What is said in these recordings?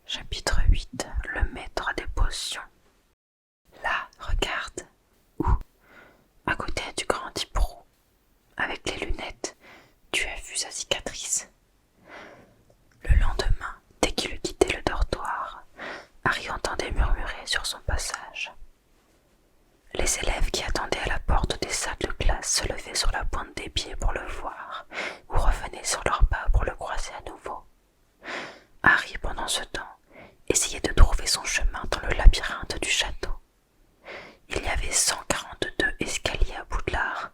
Chapitre 8. Le maître des potions. Là, regarde. Où? À côté du grand hibou. Avec les lunettes, tu as vu sa cicatrice. Le lendemain, dès qu'il eut quitté le dortoir, Harry entendait murmurer sur son passage. Les élèves qui attendaient à la porte des salles de classe se levaient sur la pointe des pieds pour le voir, ou revenaient sur leurs pas pour le croiser à nouveau. Harry, pendant ce temps, essayait de trouver son chemin dans le labyrinthe du château. Il y avait 142 escaliers à Poudlard,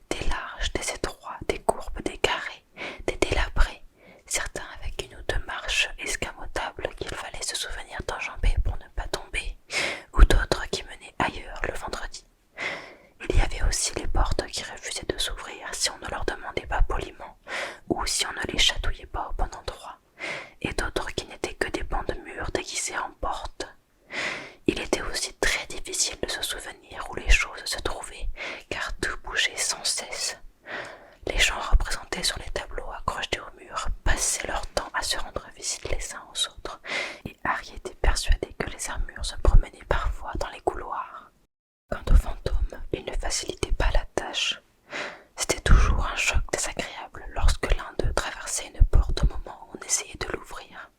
des larges, des étroits, des courbes, des carrés, des délabrés, certains avec une ou deux marches escamotables qu'il fallait se souvenir d'enjamber pour ne pas tomber, ou d'autres qui menaient ailleurs le vendredi. Il y avait aussi les portes qui refusaient de s'ouvrir si on ne leur demandait pas poliment, ou si on ne les chatouillait pas au bon endroit, et d'autres qui n'étaient que des bancs de murs déguisés en portes. Il était aussi très difficile de se souvenir où les choses se trouvaient, car tout bougeait sans cesse. Les gens représentés sur les tableaux accrochés au mur passaient leur temps à se rendre visite les uns aux autres, et Harry était persuadé que les armures se promenaient parfois dans les couloirs. Quant aux fantômes, ils ne facilitaient pas la tâche. C'était toujours un choc désagréable lorsque l'un d'eux traversait une porte au moment où on essayait de l'ouvrir.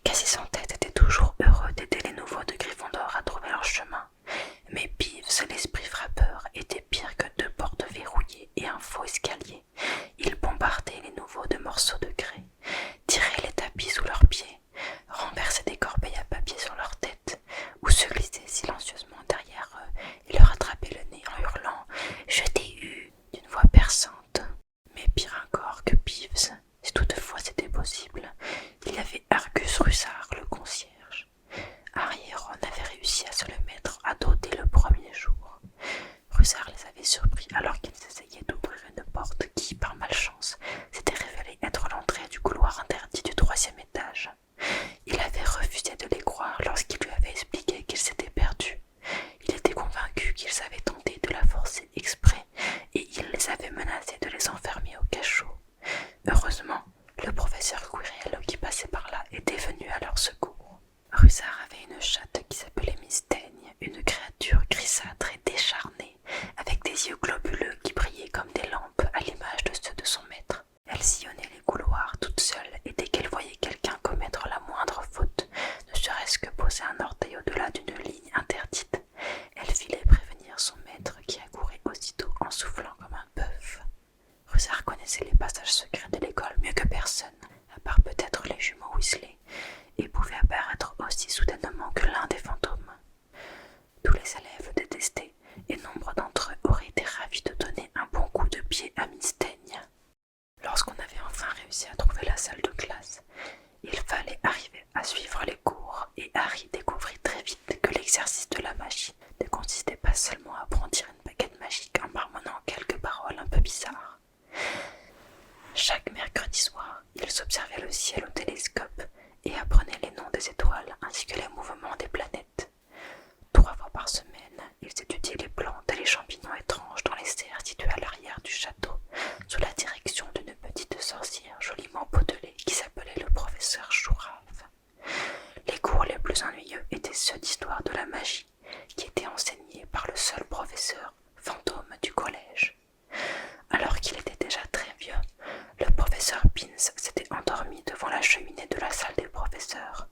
Cassis sans tête était toujours heureux d'aider les nouveaux de Gryffondor à trouver leur chemin, mais Peeves, l'esprit frappeur, était pire que deux portes verrouillées et un faux escalier. Il bombardait les nouveaux de morceaux de craie, tirait les tapis sous leurs pieds, renversait des corbeilles à papier sur leur tête, ou se glissait silencieusement derrière eux et leur attrapait le nez en hurlant « Je t'ai eu !» d'une voix perçante. Mais pire encore que Peeves, si toutefois c'était possible, il y avait Argus Russard, le concierge. Harry et Ron avaient réussi à se le mettre à dos dès le premier jour. Russard les avait surpris alors qu'ils essayaient d'ouvrir une porte qui, par malchance, s'était révélée être l'entrée du couloir interdit du 3e étage. Il avait refusé de les croire lorsqu'ils lui avaient expliqué qu'ils s'étaient perdus. Il était convaincu qu'ils avaient tenté de la forcer exprès et il les avait menacés de les enfermer au cachot. Heureusement, le professeur Quirrell qui passait par là était venu à leur secours. Russard avait une chatte qui s'appelait Miss Teigne, une créature grisâtre et décharnée, avec des yeux globuleux qui brillaient comme des lampes à l'image de ceux de son maître. Elle sillonnait les couloirs toute seule et dès qu'elle voyait quelqu'un commettre la moindre faute, ne serait-ce que poser un orteil au-delà d'une ligne interdite, elle filait prévenir son maître qui accourait aussitôt en soufflant comme un bœuf. Russard connaissait les passages secrets de l'école mieux que personne, à part peut-être les jumeaux Weasley, et pouvait apparaître aussi soudainement que l'un des fantômes. Tous les élèves le détestaient, et nombre d'entre eux auraient été ravis de donner un bon coup de pied à Miss Teigne. Lorsqu'on avait enfin réussi à trouver la salle de classe, il fallait arriver à suivre les cours, et Harry découvrit très vite que l'exercice de la magie ne consistait pas seulement à brandir une baguette magique en marmonnant quelques paroles un peu bizarres. Chaque mercredi soir, il s'observait le ciel au télescope et apprenait les noms des étoiles ainsi que les mouvements des planètes. 3 fois par semaine, il étudiait les plantes et les champignons étranges dans les serres situées à l'arrière du château, sous la direction d'une petite sorcière joliment potelée qui s'appelait le professeur Chourave. Les cours les plus ennuyeux étaient ceux d'histoire de la magie, qui étaient enseignés par le seul professeur fantôme du collège. Alors qu'il était déjà très vieux, le professeur Pins s'était endormi devant la cheminée de la salle des professeurs,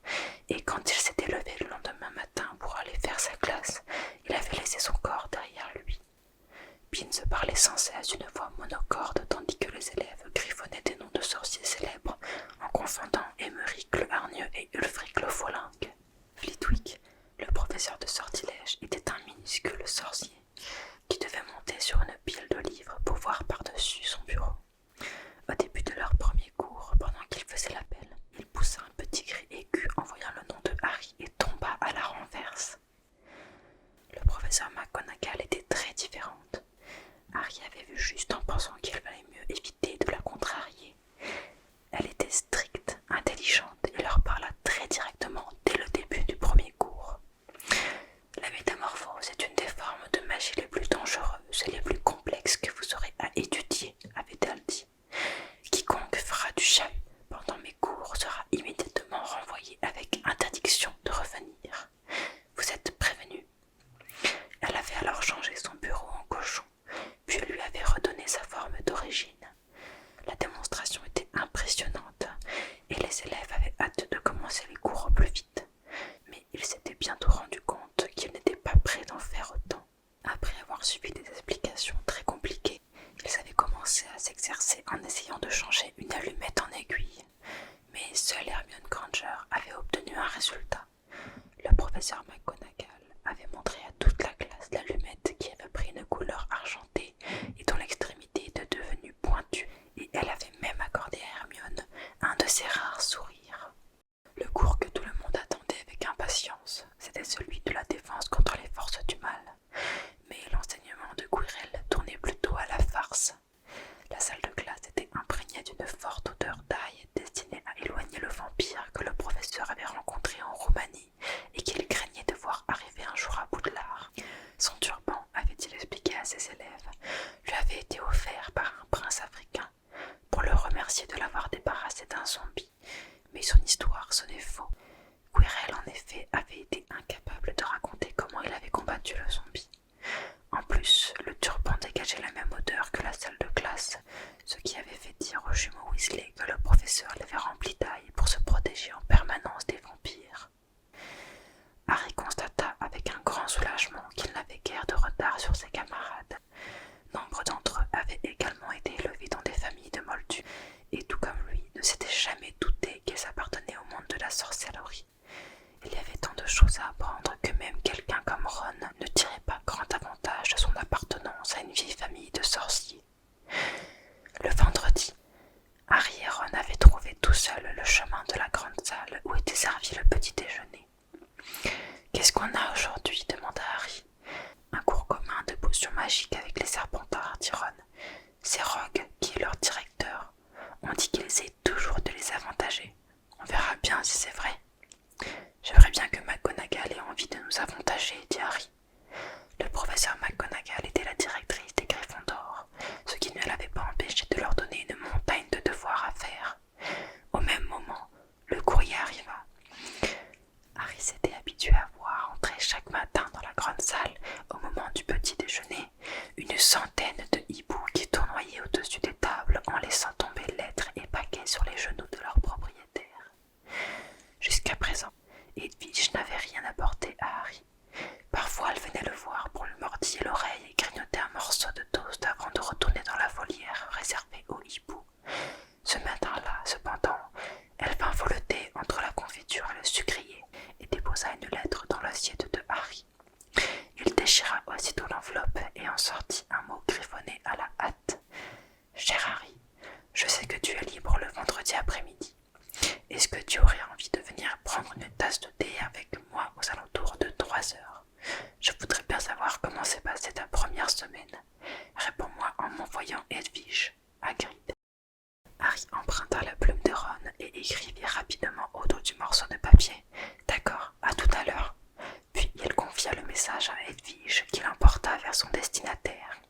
et quand il s'était levé le lendemain matin pour aller faire sa classe, il avait laissé son corps derrière lui. Pins parlait sans cesse d'une voix monocorde tandis que les élèves griffonnaient des noms de sorciers célèbres en confondant Émeric le hargneux et Ulfric le faux-langue. Flitwick, le professeur de sortilège, était un minuscule sorcier qui devait monter sur une pile de livres pour voir par-dessus son bureau. Au début de leur premier cours, pendant qu'il faisait l'appel, il poussa un petit cri aigu en voyant le nom de Harry et tomba à la renverse. Le professeur McGonagall était très différente. Harry avait vu juste en pensant qu'il valait mieux éviter de la contrarier. Elle était stricte, intelligente et leur parla très directement nymphomanie et qu'il craignait de voir arriver un jour à Poudlard. Son turban, avait-il expliqué à ses élèves, lui avait été offert par un prince africain pour le remercier de l'avoir débarrassé d'un zombie, mais son histoire sonnait faux. Quirrell, en effet, avait été incapable de raconter comment il avait combattu le zombie. En plus, le turban dégageait la même odeur que la salle de classe, ce qui avait fait dire aux jumeaux Weasley que le professeur l'avait rempli d'ail pour se protéger en permanence des vampires. Harry constata avec un grand soulagement qu'il n'avait guère de retard sur ses camarades. Nombre d'entre eux avaient également été élevés dans des familles de moldus, et tout comme lui, ne s'étaient jamais doutés qu'ils appartenaient au monde de la sorcellerie. Il y avait tant de choses à apprendre que même quelqu'un comme Ron ne tirait pas grand avantage de son appartenance à une vieille famille de sorciers. Le vendredi, Harry et Ron avaient trouvé tout seuls le chemin de la grande salle où était servi le petit déjeuner. « Qu'est-ce qu'on a aujourd'hui » demanda Harry. « Un cours commun de potions magiques avec les Serpentards, dit Ron. C'est Rogue qui est leur directeur. On dit qu'il essaie toujours de les avantager. On verra bien si c'est vrai. » J'aimerais bien que McGonagall ait envie de nous avantager, dit Harry. Le professeur McGonagall était la directrice des Gryffondor, ce qui ne l'avait pas empêché de leur donner une montagne de devoirs à faire. Au même moment, le courrier arriva. Harry s'était habitué à voir entrer chaque matin dans la grande salle, au moment du petit déjeuner, une centaine de hiboux qui tournoyaient au-dessus des tables en laissant tomber lettres et paquets sur les genoux de leurs propriétaires. Jusqu'à présent, Hedwige n'avait rien apporté à Harry. Parfois, elle venait le voir pour lui mordiller l'oreille et grignoter un morceau de toast avant de retourner dans la volière réservée aux hiboux. Ce matin-là, cependant, elle vint voleter entre la confiture et le sucrier et déposa une lettre dans l'assiette de Harry. Il déchira aussitôt l'enveloppe et en sortit un mot griffonné à la hâte. « Cher Harry, je sais que tu es libre le vendredi après-midi. Est-ce que tu aurais envie de venir prendre une tasse de thé avec moi aux alentours de 3 heures? Je voudrais bien savoir comment s'est passée ta première semaine. Réponds-moi en m'envoyant Hedwige, Hagrid. » Harry emprunta la plume de Ron et écrivit rapidement au dos du morceau de papier. « D'accord, à tout à l'heure. » Puis il confia le message à Hedwige qui l'emporta vers son destinataire.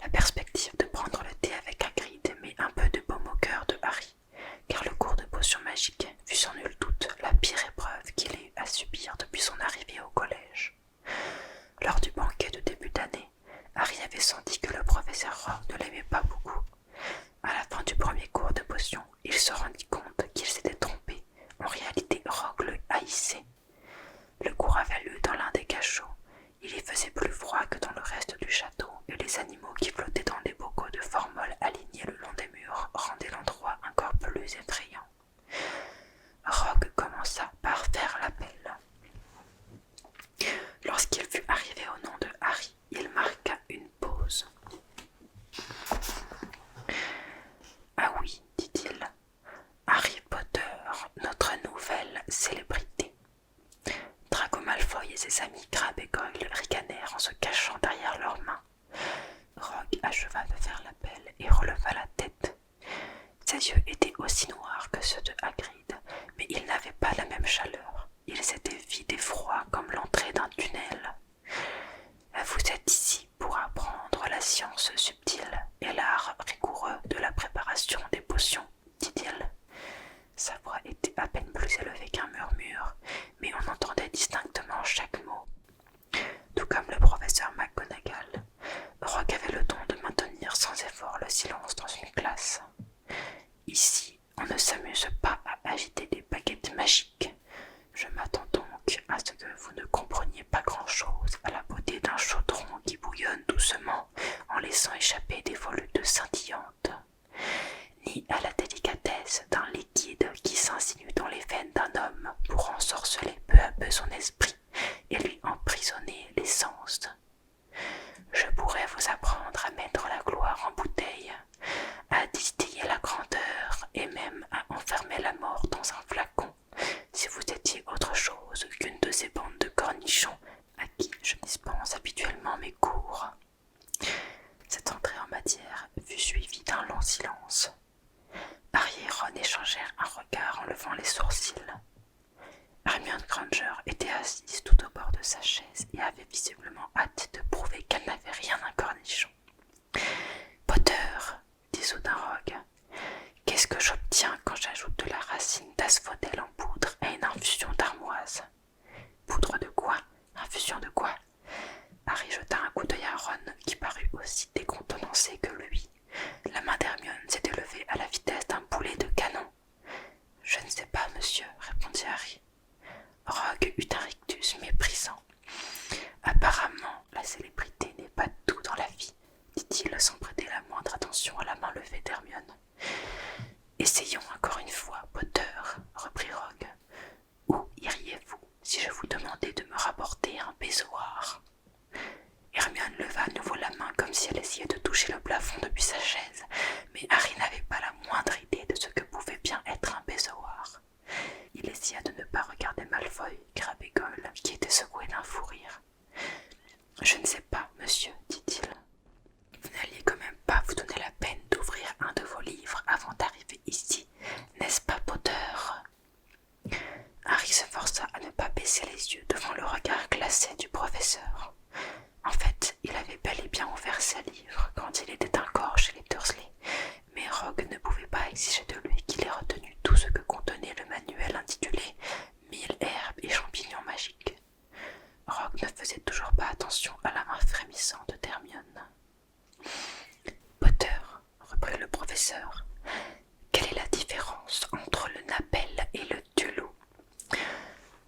La perspective de prendre le thé avec Hagrid mit un peu de baume au cœur de Harry, car le cours de potions magiques fut sans nul doute la pire épreuve qu'il ait eu à subir depuis son arrivée au collège. Lors du banquet de début d'année, Harry avait senti que le professeur Rogue ne l'aimait pas beaucoup. À la fin du premier cours de potions, il se rendit compte qu'il s'était trompé. En réalité, Rogue le haïssait. Le cours avait lieu dans l'un des cachots. Il y faisait plus froid que dans le reste du château, et les animaux qui flottaient dans des bocaux de formol alignés le long des murs rendaient l'endroit encore plus effrayant. Rogue commença par faire l'appel. Lorsqu'il fut arrivé au nom de Harry, il marqua une pause. « Ah oui, dit-il, Harry Potter, notre nouvelle célébrité. » Draco Malfoy et ses amis Crabbe et Goyle ricanèrent en se cachant derrière leurs mains. Rogue acheva de faire l'appel et releva la tête. Ses yeux étaient aussi noirs que ceux de Hagrid, mais ils n'avaient pas la même chaleur. Ils étaient vides et froids comme l'entrée d'un tunnel. « Vous êtes ici pour apprendre la science subtile et l'art rigoureux de la préparation des potions, dit-il. » Sa voix était à peine plus élevée qu'un murmure, mais on entendait distinctement chaque mot. Tout comme le professeur McGonagall, Rogue avait le don de maintenir sans effort le silence dans une classe. « Ici, on ne s'amuse pas à agiter des baguettes magiques. Je m'attends donc à ce que vous ne compreniez pas grand-chose à la beauté d'un chaudron qui bouillonne doucement en laissant échapper des volutes scintillantes, ni à la délicatesse d'un liquide qui s'insinue dans les veines d'un homme pour ensorceler peu à peu son esprit et lui emprisonner les sens. Je pourrais vous apprendre à mettre la gloire en bouteille, à distiller la grandeur et même à enfermer la mort dans un flacon, si vous étiez autre chose qu'une de ces bandes de cornichons à qui je dispense habituellement mes cours. » Cette entrée en matière fut suivie d'un long silence. Harry et Ron échangèrent un regard en levant les sourcils. de ne pas regarder Malfoy, Crabbe et Goyle, qui étaient secoués d'un fou rire. « Je ne sais pas, monsieur, dit-il. Vous n'alliez quand même pas vous donner la peine d'ouvrir un de vos livres avant d'arriver ici, n'est-ce pas, Potter ?» Harry se força à ne pas baisser les yeux devant le regard glacé du professeur. En fait, il avait bel et bien ouvert ses livres quand il était encore chez les Dursley, mais Rogue ne pouvait pas exiger de lui qu'il ait retenu tout ce que contenait le manuel intitulé « 1000 herbes et champignons magiques ». Rogue ne faisait toujours pas attention à la main frémissante d'Hermione. « Potter, reprit le professeur, quelle est la différence entre le Napel et le Dulou ?»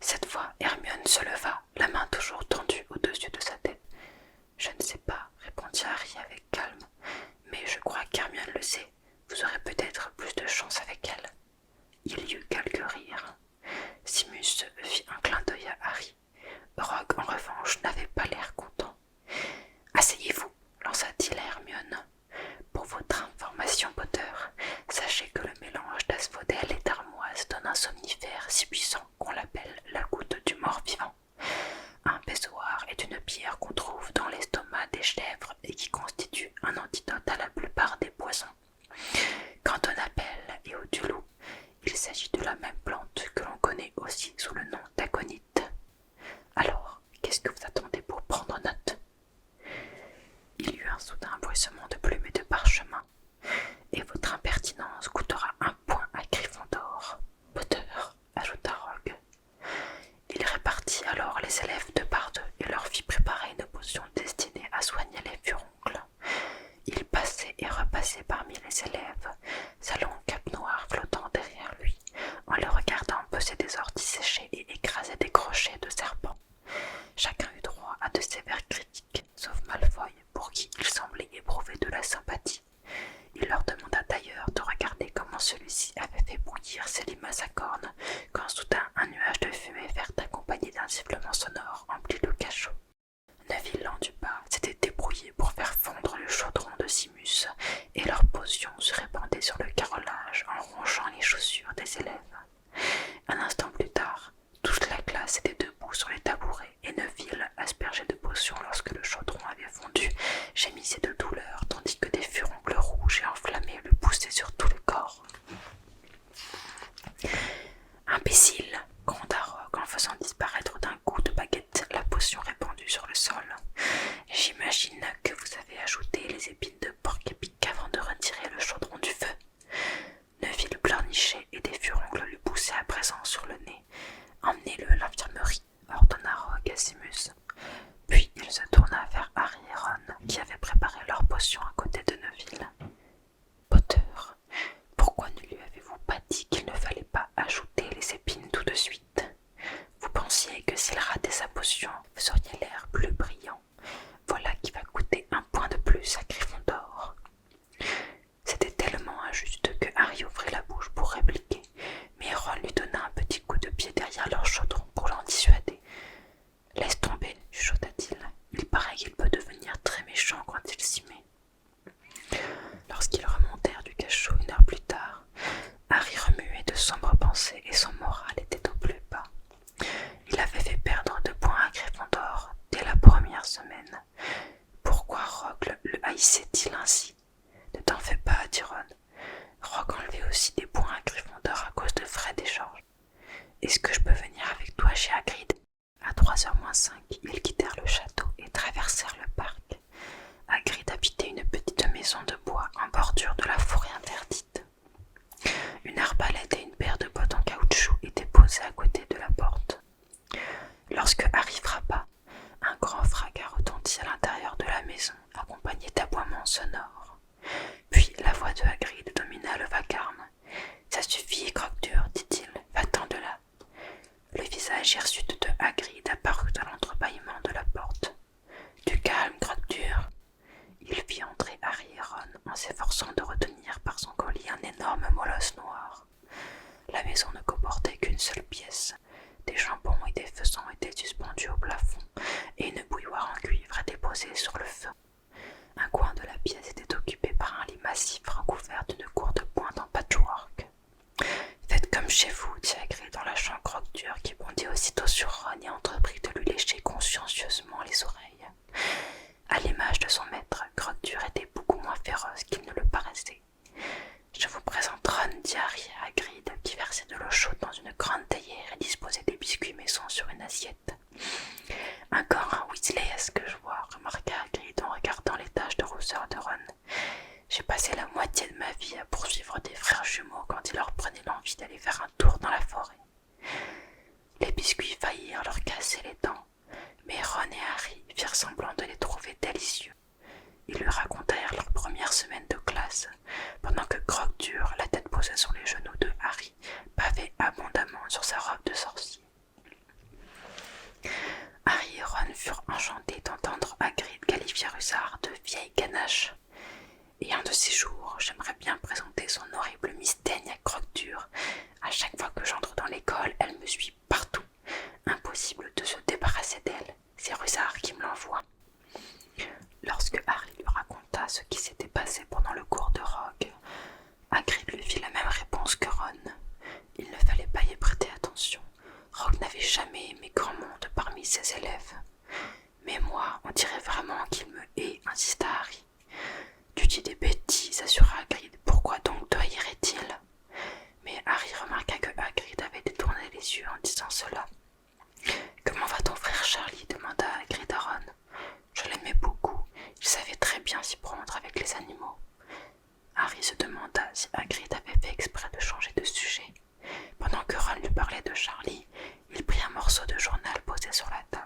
Cette fois, Hermione se leva, la main toujours tendue au-dessus de sa tête. « Je ne sais pas, » répondit Harry avec calme, « mais je crois qu'Hermione le sait. Vous aurez peut-être plus de chance avec elle. » Il y eut quelques rires. Simus fit un clin d'œil à Harry. Rogue, en revanche, n'avait pas l'air content. « Asseyez-vous, lança-t-il à Hermione. Pour votre information, Potter, sachez que le mélange d'asphodèle et d'armoise donne un somnifère si puissant qu'on l'appelle la goutte du mort-vivant. Un bezoar est une pierre qu'on trouve dans l'estomac des chèvres et qui constitue un antidote à la plupart des poisons. Quant au Napel et au Dulou, il s'agit de la même plante que l'on connaît aussi sous le nom d'aconite. Alors, qu'est-ce que vous attendez pour prendre note ?» Il y eut un soudain bruissement de plumes et de parchemin. « Et votre impertinence coûtera un point à Gryffondor, Potter, » ajouta Rogue. Il répartit alors les élèves deux par deux et leur fit préparer une potion destinée à soigner les furoncles. Il passait et repassait parmi les élèves, sa longue cape noire flottant derrière lui, en le regardant peser des orties séchées et écraser des crochets de serpents. Chacun eut droit à de sévères critiques, sauf Malfoy, pour qui il semblait éprouver de la sympathie. Il leur demanda d'ailleurs de regarder comment celui-ci avait fait bouillir ses limaces à cornes, quand soudain un nuage de fumée verte accompagné d'un sifflement sonore emplit le cachot. Neville Londubat s'était débrouillé pour faire fondre le chaudron de Simus, et leur potion se répandait sur le carrelage en rongeant les chaussures des élèves. Un instant plus tard, toute la classe était debout sur les tabourets, et Neville, aspergé de potions lorsque le chaudron avait fondu, gémissait de douleur, tandis que des furoncles rouges et enflammés le poussaient sur tout le corps. « Imbécile !» gronda Rogue en faisant disparaître d'un coup de baguette la potion répandue sur le sol. « J'imagine que vous avez ajouté les épines de porc-épic avant de retirer le chaudron du feu. » Neville pleurnichait et des furoncles lui poussaient à présent sur le nez. « Emmenez-le à l'infirmerie, » ordonna Rogue à Simus. Puis il se tourna vers Harry et Ron, qui avaient préparé leur potion à côté de Neville. « Potter, pourquoi ne lui avez-vous pas dit qu'il ne fallait pas ajouter les épines tout de suite? Vous pensiez que s'il ratait sa potion, vous auriez l'air plus brillant. Voilà qui va coûter un point de plus à Gryffondor. » C'était tellement injuste que Harry ouvrit la bouche pour répliquer, mais Ron lui donna un petit coup de pied derrière leur chaudron pour l'en dissuader. « Laisse tomber, chuchota-t-il. Il paraît qu'il peut devenir très méchant quand il s'y met. » Lorsqu'ils remontèrent du cachot une heure plus tard, Harry remuait de sombres pensées et son moral était au plus bas. Il avait fait perdre 2 points à Gryffondor dès la première semaine. Pourquoi Rogue le haïssait-il ainsi? Ne t'en fais pas, dit Ron. Rogue enlevait aussi des points à Gryffondor à cause de Fred et George. Est-ce que je peux venir avec toi chez Hagrid? À 3h moins 5, ils quittèrent le château et traversèrent le parc. Hagrid habitait une petite maison de bois en bordure de la forêt interdite. Une arbalète et une paire de bottes en caoutchouc étaient posées à côté de la porte. Lorsque Harry frappa, un grand fracas retentit à l'intérieur de la maison, accompagné d'aboiements sonores. Puis la voix de Hagrid domina le vacarme. « Ça suffit, croque-dur, dit-il, va-t'en de là. » Le visage hirsute de Hagrid apparut à l'entrebâillement de la porte. « Du calme, croque-dur. » Il fit entrer Harry et Ron en s'efforçant de retenir par son collier un énorme molosse noir. La maison ne comportait qu'une seule pièce. Des jambons et des faisans étaient suspendus au plafond et une bouilloire en cuivre était posée sur le feu. Un coin de la pièce était occupé par un lit massif recouvert d'une courte pointe en patchwork. « Faites comme chez vous, dit Hagrid en lâchant Croque Croque-Dur qui bondit aussitôt sur Ron et entreprit de lui lécher consciencieusement les oreilles. À l'image de son maître, Croque-Dur était beaucoup moins féroce qu'il ne le paraissait. Je vous présente Ron, dit Harry à Hagrid, qui versait de l'eau chaude dans une grande théière et disposait des biscuits maison sur une assiette. Encore un Weasley, est-ce que je vois, remarqua Hagrid en regardant les taches de rousseur de Ron. J'ai passé la moitié de ma vie à poursuivre des frères jumeaux quand il leur prenait l'envie d'aller faire un tour dans la forêt. Les biscuits faillirent leur casser les dents, mais Ron et Harry firent semblant de les trouver délicieux. Ils lui racontèrent leur première semaine de classe, pendant que Croque-Dur, la tête posée sur les genoux de Harry, bavait abondamment sur sa robe de sorcier. Harry et Ron furent enchantés d'entendre Hagrid qualifier Rusard de vieille ganache. Et un de ces jours, j'aimerais bien présenter son horrible mystaigne à Croque-Dur. À chaque fois que j'entre dans l'école, elle me suit partout. Impossible de se débarrasser d'elle. C'est Rusard qui me l'envoie. Lorsque Harry lui raconta ce qui s'était passé pendant le cours de Rogue, Hagrid lui fit la même réponse que Ron. Il ne fallait pas y prêter attention. Rogue n'avait jamais aimé grand monde parmi ses élèves. Mais moi, on dirait vraiment qu'il me hait, insista Harry. Tu dis des bêtises, assura Hagrid. Pourquoi donc te haïrait-il? Mais Harry remarqua que Hagrid avait détourné les yeux en disant cela. Comment va ton frère Charlie? Demanda Hagrid à Ron. Je l'aimais beaucoup. Il savait très bien s'y prendre avec les animaux. Harry se demanda si Hagrid avait fait exprès de changer de sujet. Pendant que Ron lui parlait de Charlie, il prit un morceau de journal posé sur la table.